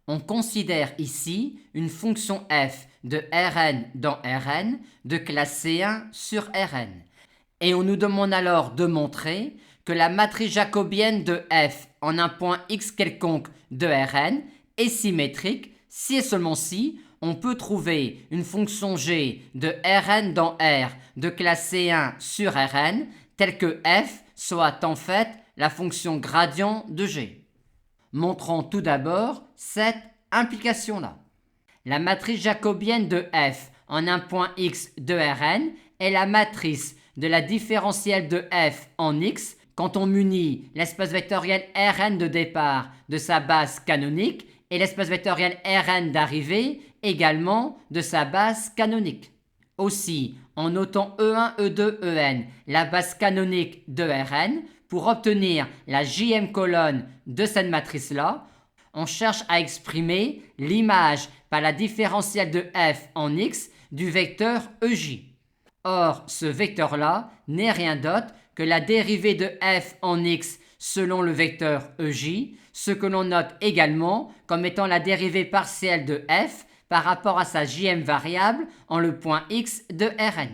On considère ici une fonction f de Rn dans Rn de classe C1 sur Rn. Et on nous demande alors de montrer que la matrice jacobienne de f en un point x quelconque de Rn est symétrique si et seulement si on peut trouver une fonction g de Rn dans R de classe C1 sur Rn telle que f soit en fait la fonction gradient de g. Montrons tout d'abord cette implication-là. La matrice jacobienne de f en un point x de Rn est la matrice de la différentielle de f en x quand on munit l'espace vectoriel Rn de départ de sa base canonique et l'espace vectoriel Rn d'arrivée également de sa base canonique. Aussi, en notant E1, E2, En, la base canonique de Rn, pour obtenir la jème colonne de cette matrice-là, on cherche à exprimer l'image par la différentielle de f en x du vecteur EJ. Or, ce vecteur-là n'est rien d'autre que la dérivée de f en x selon le vecteur EJ, ce que l'on note également comme étant la dérivée partielle de f par rapport à sa jème variable en le point x de Rn.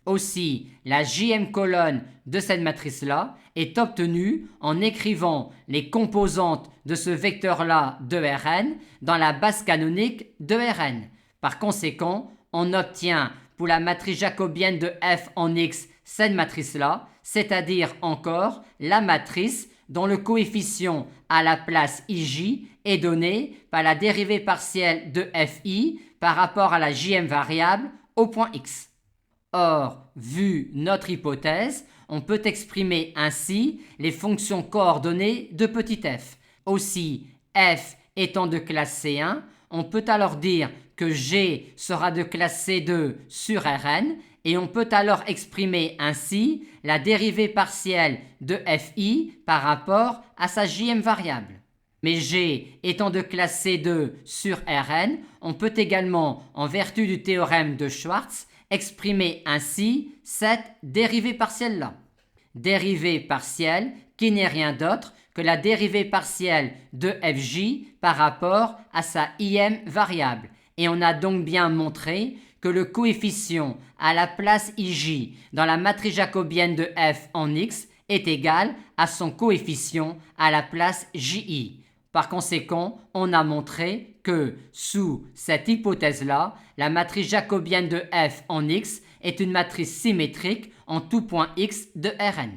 Aussi, la jème colonne de cette matrice-là est obtenue en écrivant les composantes de ce vecteur-là de Rn dans la base canonique de Rn. Par conséquent, on obtient pour la matrice jacobienne de f en x cette matrice-là, c'est-à-dire encore la matrice dont le coefficient à la place ij est donné par la dérivée partielle de fi par rapport à la jème variable au point x. Or, vu notre hypothèse, on peut exprimer ainsi les fonctions coordonnées de petit f. Aussi, f étant de classe C1, on peut alors dire que G sera de classe C2 sur Rn et on peut alors exprimer ainsi la dérivée partielle de fi par rapport à sa jème variable. Mais G étant de classe C2 sur Rn, on peut également, en vertu du théorème de Schwartz, exprimer ainsi cette dérivée partielle-là. Dérivée partielle qui n'est rien d'autre que la dérivée partielle de fj par rapport à sa im variable. Et on a donc bien montré que le coefficient à la place ij dans la matrice jacobienne de f en x est égal à son coefficient à la place ji. Par conséquent, on a montré que, sous cette hypothèse-là, la matrice jacobienne de f en x est une matrice symétrique en tout point x de Rn.